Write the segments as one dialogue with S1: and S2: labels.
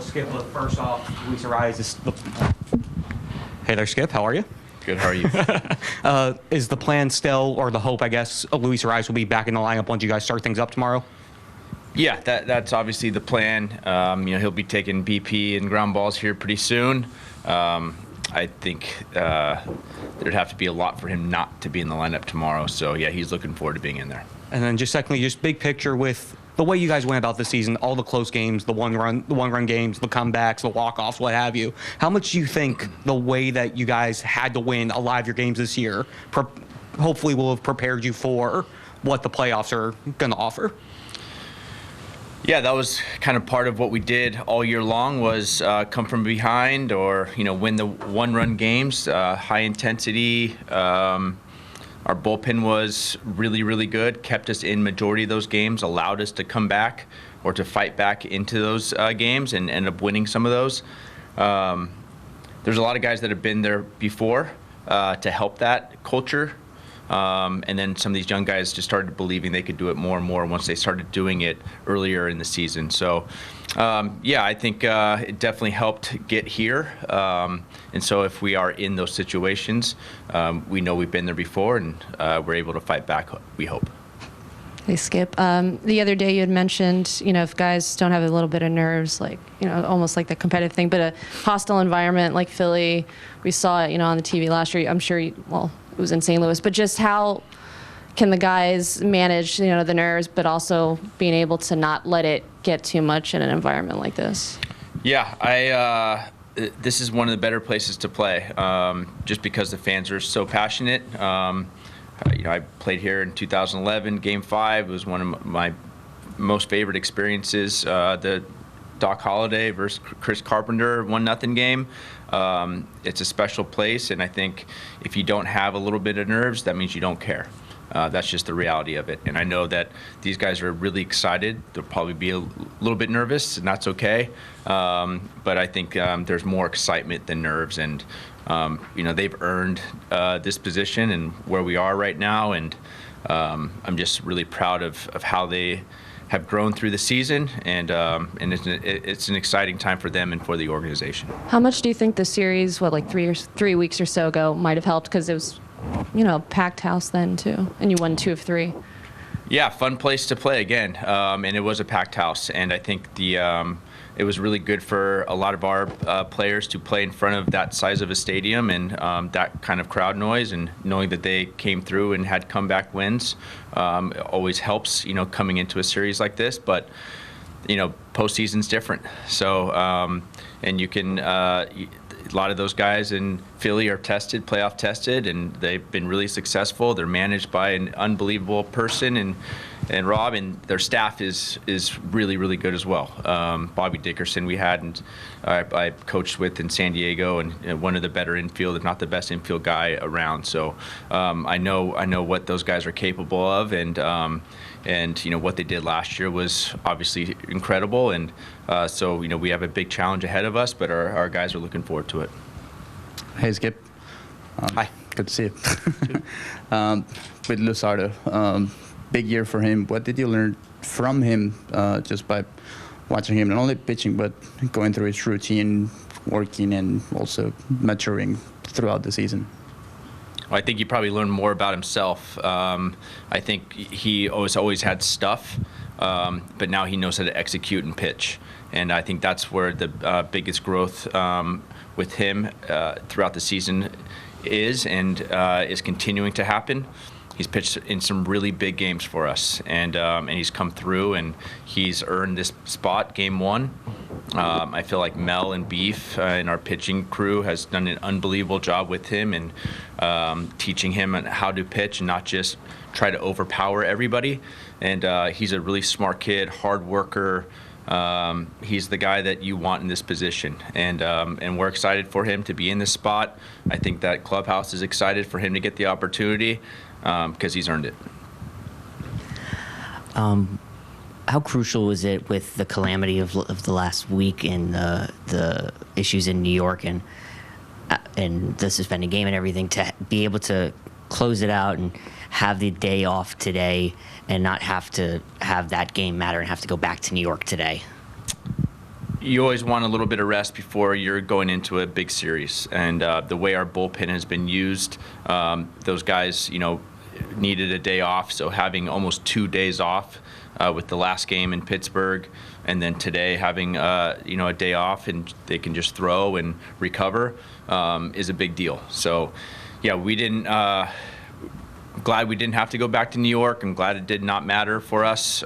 S1: Skip, first off, Luis Ariz is Hey there, Skip. How are you?
S2: Good. How are you?
S1: Is the plan still, or the hope, I guess, Luis Ariz will be back in the lineup once you guys start things up tomorrow?
S2: Yeah, that's obviously the plan. He'll be taking BP and ground balls here pretty soon. I think there'd have to be a lot for him not to be in the lineup tomorrow. So, yeah, he's looking forward to being in there.
S1: And then just secondly, just big picture with the way you guys went about this season, all the close games, the one-run games, the comebacks, the walk-offs, what have you. How much do you think the way that you guys had to win a lot of your games this year hopefully will have prepared you for what the playoffs are going to offer?
S2: Yeah, that was kind of part of what we did all year long was come from behind or, win the one-run games, high intensity. Our bullpen was really, really good, kept us in majority of those games, allowed us to come back or to fight back into those games and end up winning some of those. There's a lot of guys that have been there before to help that culture. And then some of these young guys just started believing they could do it more and more once they started doing it earlier in the season. So, I think it definitely helped get here. And so if we are in those situations, we know we've been there before and we're able to fight back, we hope.
S3: Hey, Skip. The other day you had mentioned, if guys don't have a little bit of nerves, like, almost like the competitive thing, but a hostile environment like Philly, we saw it, on the TV last year. I'm sure, it was in St. Louis, but just how can the guys manage, the nerves, but also being able to not let it get too much in an environment like this?
S2: Yeah, this is one of the better places to play, just because the fans are so passionate. I played here in 2011, Game 5. It was one of my most favorite experiences. The Doc Holliday versus Chris Carpenter 1-0 game. It's a special place, and I think if you don't have a little bit of nerves, that means you don't care. That's just the reality of it. And I know that these guys are really excited. They'll probably be a little bit nervous, and that's okay. But I think there's more excitement than nerves, and they've earned this position and where we are right now. And I'm just really proud of how they have grown through the season, and it's an exciting time for them and for the organization.
S3: How much do you think the series, 3 weeks or so ago, might have helped? Because it was, packed house then too, and you won 2 of 3.
S2: Yeah, fun place to play again, and it was a packed house, and I think it was really good for a lot of our players to play in front of that size of a stadium and that kind of crowd noise, and knowing that they came through and had comeback wins always helps, coming into a series like this. But, postseason's different. So, and you can, a lot of those guys in Philly are playoff tested, and they've been really successful. They're managed by an unbelievable person, and Rob, and their staff is really, really good as well. Bobby Dickerson we had, and I coached with in San Diego, and one of the better infield, if not the best infield guy around. So I know what those guys are capable of, and what they did last year was obviously incredible. And so we have a big challenge ahead of us, but our guys are looking forward to it.
S4: Hey, Skip.
S2: Hi.
S4: Good to see you. With Luzardo, big year for him. What did you learn from him just by watching him, not only pitching, but going through his routine, working, and also maturing throughout the season?
S2: Well, I think he probably learned more about himself. I think he always had stuff, but now he knows how to execute and pitch. And I think that's where the biggest growth with him throughout the season is, and is continuing to happen. He's pitched in some really big games for us, and he's come through, and he's earned this spot, Game 1. I feel like Mel and Beef and our pitching crew has done an unbelievable job with him, and teaching him how to pitch and not just try to overpower everybody. And he's a really smart kid, hard worker. He's the guy that you want in this position, and we're excited for him to be in this spot. I think that clubhouse is excited for him to get the opportunity, because he's earned it.
S5: How crucial was it with the calamity of the last week and the issues in New York and the suspended game and everything to be able to close it out and have the day off today and not have to have that game matter and have to go back to New York today?
S2: you always want a little bit of rest before you're going into a big series. And the way our bullpen has been used, those guys, needed a day off. So having almost 2 days off with the last game in Pittsburgh, and then today having a day off and they can just throw and recover is a big deal. So yeah, glad we didn't have to go back to New York. I'm glad it did not matter for us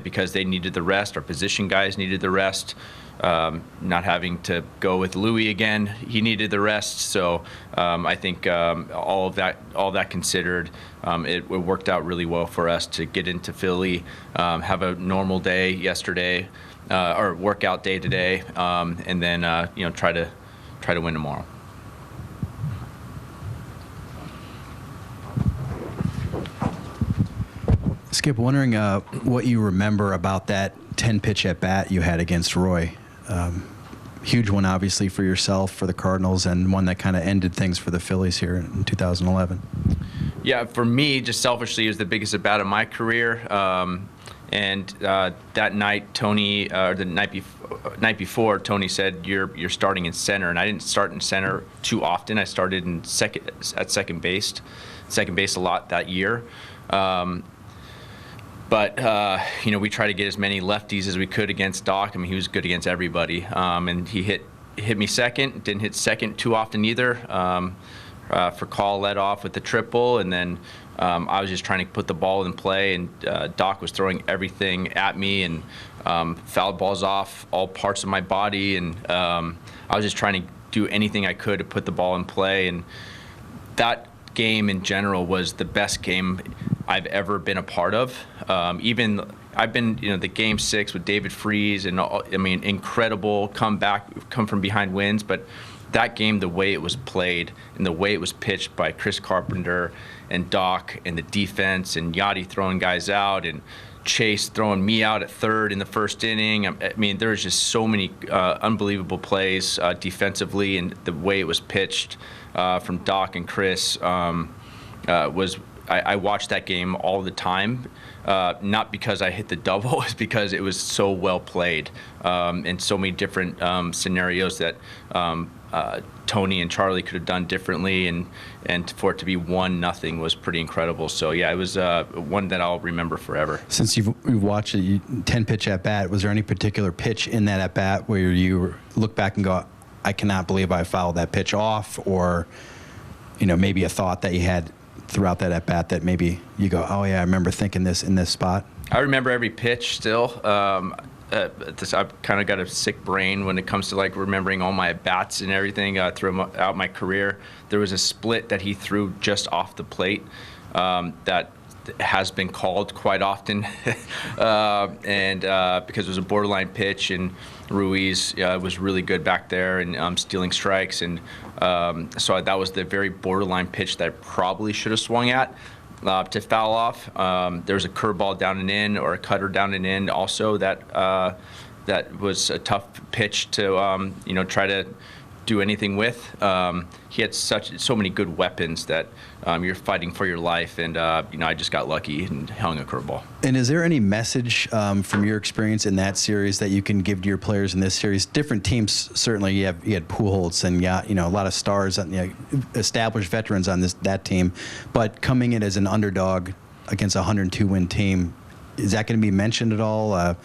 S2: because they needed the rest. Our position guys needed the rest. Not having to go with Louis again, he needed the rest. So I think all that considered, it worked out really well for us to get into Philly, have a normal day yesterday, or workout day today, and then try to win tomorrow.
S6: Skip, wondering what you remember about that 10-pitch at-bat you had against Roy. Huge one, obviously, for yourself, for the Cardinals, and one that kind of ended things for the Phillies here in 2011.
S2: Yeah, for me, just selfishly, it was the biggest at-bat of my career. And that night, Tony, or the night before, Tony said, "You're starting in center," and I didn't start in center too often. I started at second base a lot that year. But we tried to get as many lefties as we could against Doc. I mean, he was good against everybody, and he hit me second. Didn't hit second too often either. For Call led off with the triple, and then I was just trying to put the ball in play, and Doc was throwing everything at me and fouled balls off all parts of my body, and I was just trying to do anything I could to put the ball in play. And that game in general was the best game I've ever been a part of. Even I've been, the Game 6 with David Freese, and incredible come from behind wins. But that game, the way it was played and the way it was pitched by Chris Carpenter and Doc and the defense and Yachty throwing guys out and Chase throwing me out at third in the first inning. I mean, there was just so many unbelievable plays defensively, and the way it was pitched from Doc and Chris was. I watched that game all the time, not because I hit the double, it's because it was so well played, and so many different scenarios that Tony and Charlie could have done differently, and for it to be 1-0 was pretty incredible. So yeah, it was one that I'll remember forever.
S6: Since you've watched it, 10-pitch at bat, was there any particular pitch in that at bat where you look back and go, I cannot believe I fouled that pitch off, or maybe a thought that you had throughout that at bat that maybe you go, oh yeah, I remember thinking this in this spot?
S2: I remember every pitch still. I've kind of got a sick brain when it comes to remembering all my at bats and everything throughout my career. There was a split that he threw just off the plate that has been called quite often, and because it was a borderline pitch, and Ruiz was really good back there and stealing strikes, and so that was the very borderline pitch that I probably should have swung at to foul off. There was a curveball down and in, or a cutter down and in also that was a tough pitch to try to do anything with. He had so many good weapons that you're fighting for your life, and I just got lucky and hung a curveball.
S6: And is there any message from your experience in that series that you can give to your players in this series? Different teams, certainly. You had Pujols and a lot of stars, established veterans on that team, but coming in as an underdog against a 102-win team, is that going to be mentioned at all?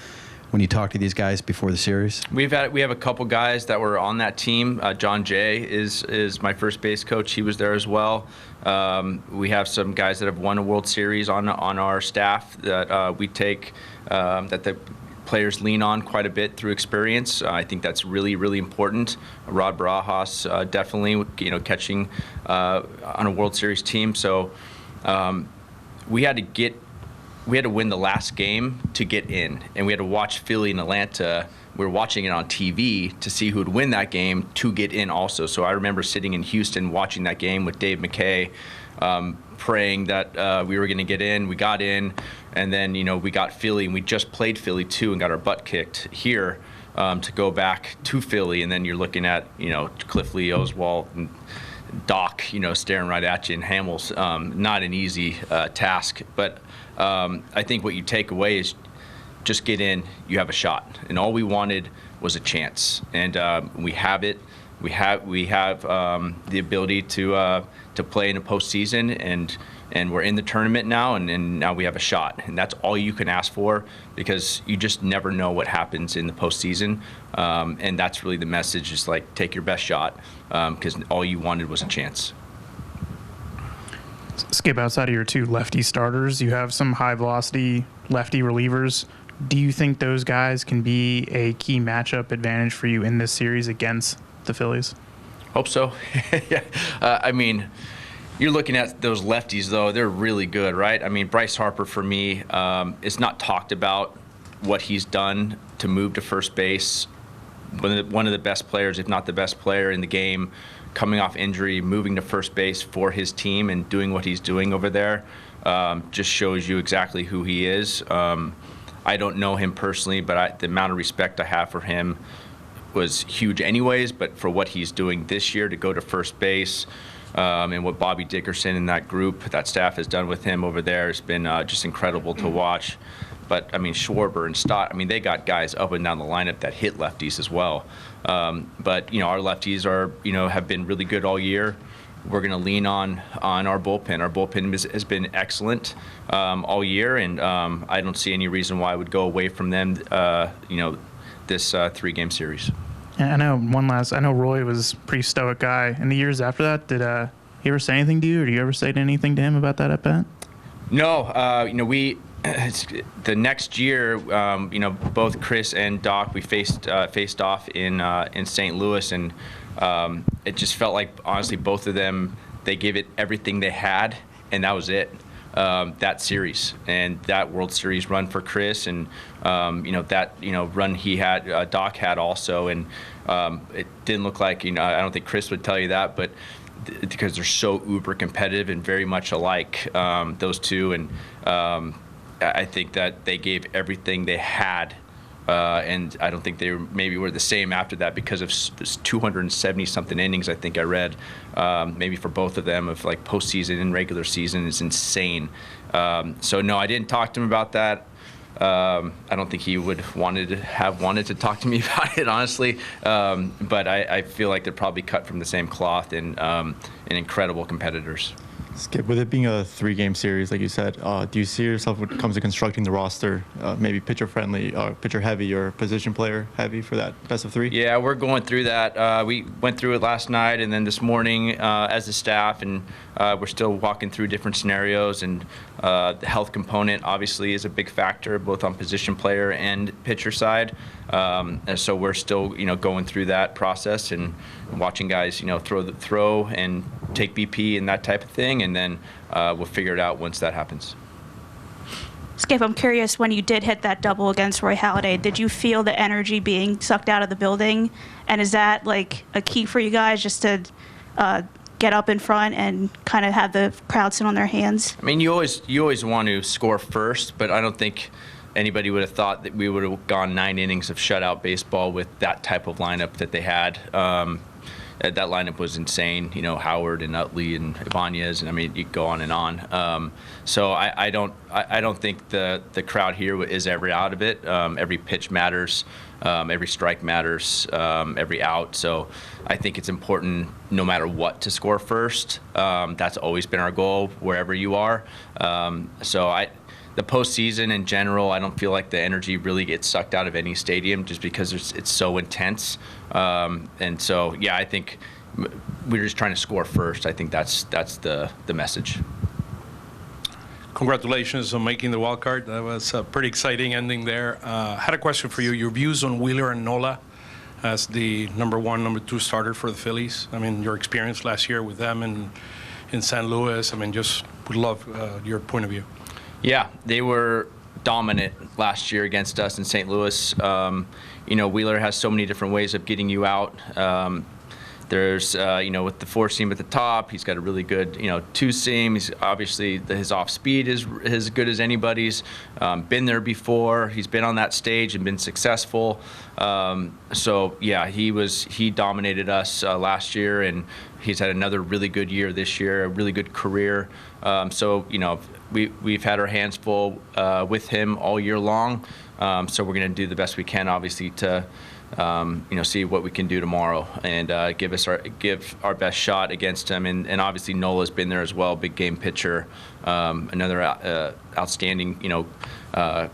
S6: When you talk to these guys before the series? We
S2: have a couple guys that were on that team. John Jay is my first base coach. He was there as well. We have some guys that have won a World Series on our staff that we take, that the players lean on quite a bit through experience. I think that's really, really important. Rod Barajas definitely, catching on a World Series team. So we had to win the last game to get in, and we had to watch Philly and Atlanta. We were watching it on TV to see who would win that game to get in also. So I remember sitting in Houston watching that game with Dave McKay, praying that we were going to get in. We got in, and then we got Philly, and we just played Philly too and got our butt kicked here to go back to Philly. And then you're looking at Cliff Lee, Oswalt, and Doc, staring right at you, and Hamels. Not an easy task, but I think what you take away is just get in, you have a shot. And all we wanted was a chance, and we have it. We have the ability to play in a postseason, and we're in the tournament now, and now we have a shot, and that's all you can ask for, because you just never know what happens in the postseason, and that's really the message, is like, take your best shot, because all you wanted was a chance.
S7: Skip, outside of your two lefty starters, you have some high velocity lefty relievers. Do you think those guys can be a key matchup advantage for you in this series against the Phillies?
S2: Hope so. Yeah. I mean, you're looking at those lefties, though. They're really good, right? I mean, Bryce Harper, for me, is not talked about what he's done to move to first base. One of the best players, if not the best player in the game, coming off injury, moving to first base for his team and doing what he's doing over there, just shows you exactly who he is. I don't know him personally, but the amount of respect I have for him was huge anyways, but for what he's doing this year to go to first base, and what Bobby Dickerson and that group, that staff has done with him over there has been just incredible to watch. But, I mean, Schwarber and Stott, I mean, they got guys up and down the lineup that hit lefties as well. But, our lefties are, have been really good all year. We're going to lean on our bullpen. Our bullpen has been excellent all year, and I don't see any reason why I would go away from them, this 3-game series.
S7: And I know Roy was a pretty stoic guy. In the years after that, did he ever say anything to you, or do you ever say anything to him about that at bat?
S2: No, the next year, both Chris and Doc, we faced off in St. Louis, and it just felt like, honestly, both of them, they gave it everything they had, and that was it. That series and that World Series run for Chris, and that run he had, Doc had also, and it didn't look like, I don't think Chris would tell you that, but because they're so uber competitive and very much alike, those two, and I think that they gave everything they had, and I don't think they maybe were the same after that, because of this 270 something innings I think I read, maybe for both of them, of like postseason and regular season, is insane. So no, I didn't talk to him about that. I don't think he would wanted to talk to me about it, honestly. But I feel like they're probably cut from the same cloth, and incredible competitors.
S8: Skip, with it being a 3-game series, like you said, do you see yourself when it comes to constructing the roster, maybe pitcher-friendly, pitcher-heavy, or position-player-heavy for that best-of-3?
S2: Yeah, we're going through that. We went through it last night and then this morning as a staff, and we're still walking through different scenarios, and the health component obviously is a big factor, both on position player and pitcher side. And so we're still, going through that process and watching guys, throw and take BP and that type of thing, and then we'll figure it out once that happens.
S9: Skip, I'm curious, when you did hit that double against Roy Halladay, did you feel the energy being sucked out of the building? And is that like a key for you guys, just to get up in front and kind of have the crowd sit on their hands? I
S2: mean, you always want to score first, but I don't think anybody would have thought that we would have gone 9 innings of shutout baseball with that type of lineup that they had. That lineup was insane. Howard and Utley and Ibanez, and I mean, you could go on and on. So I don't think the crowd here is ever out of it. Every pitch matters. Every strike matters. Every out. So I think it's important, no matter what, to score first. That's always been our goal, wherever you are. The postseason in general, I don't feel like the energy really gets sucked out of any stadium, just because it's so intense. And so, yeah, I think we're just trying to score first. I think that's the message.
S10: Congratulations on making the wild card. That was a pretty exciting ending there. I had a question for you. Your views on Wheeler and Nola as the number 1, number 2 starter for the Phillies. I mean, your experience last year with them in St. Louis. I mean, just would love your point of view. Yeah, they were dominant last year against us in St. Louis. Wheeler has so many different ways of getting you out. There's, with the 4-seam at the top, he's got a really good, 2-seam. He's obviously, his off speed is as good as anybody's. Been there before. He's been on that stage and been successful. So yeah, he dominated us last year, and he's had another really good year this year, a really good career. We've had our hands full with him all year long. So we're going to do the best we can, obviously, to
S2: see what we can do tomorrow and give our best shot against him. And obviously Nola's been there as well, big game pitcher, another outstanding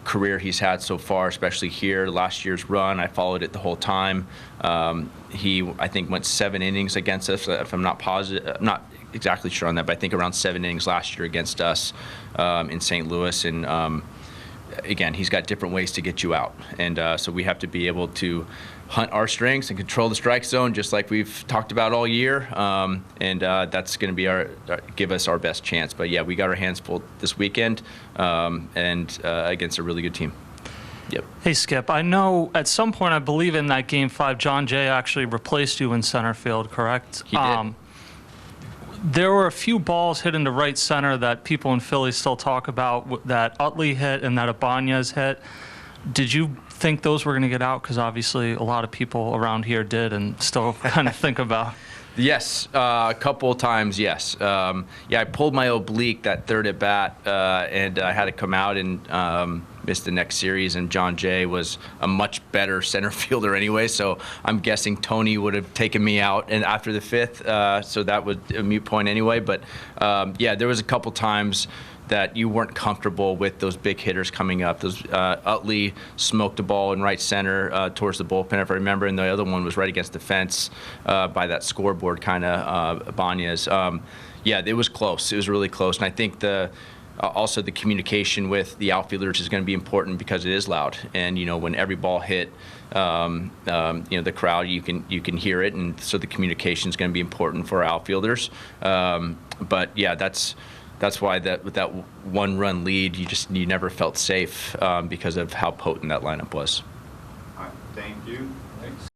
S2: career he's had so far, especially here. Last year's run, I followed it the whole time. He, I think, went 7 innings against us. If I'm not positive, I'm not exactly sure on that, but I think around 7 innings last year against us in St. Louis. And again, he's got different ways to get you out, and so we have to be able to hunt our strengths and control the strike zone, just like we've talked about all year. And that's going to be give us our best chance. But yeah, we got our hands full this weekend, and against a really good team. Yep.
S11: Hey, Skip, I know at some point, I believe in that Game 5, John Jay actually replaced you in center field, correct?
S2: He did.
S11: There were a few balls hit into right center that people in Philly still talk about, that Utley hit and that Ibanez hit. Did you think those were going to get out? Because obviously a lot of people around here did and still kind of think about.
S2: Yes, a couple of times, yes. I pulled my oblique that third at bat, and I had to come out and missed the next series. And John Jay was a much better center fielder anyway, so I'm guessing Tony would have taken me out and after the 5th, so that was a moot point anyway. But there was a couple times that you weren't comfortable with those big hitters coming up. Those Utley smoked the ball in right center towards the bullpen, if I remember, and the other one was right against the fence by that scoreboard kind of Ibanez. It was close. It was really close, and I think also the communication with the outfielders is going to be important because it is loud, and when every ball hit, the crowd, you can hear it, and so the communication is going to be important for our outfielders. That's why with that 1-run lead, you never felt safe because of how potent that lineup was.
S12: All right, thank you. Thanks.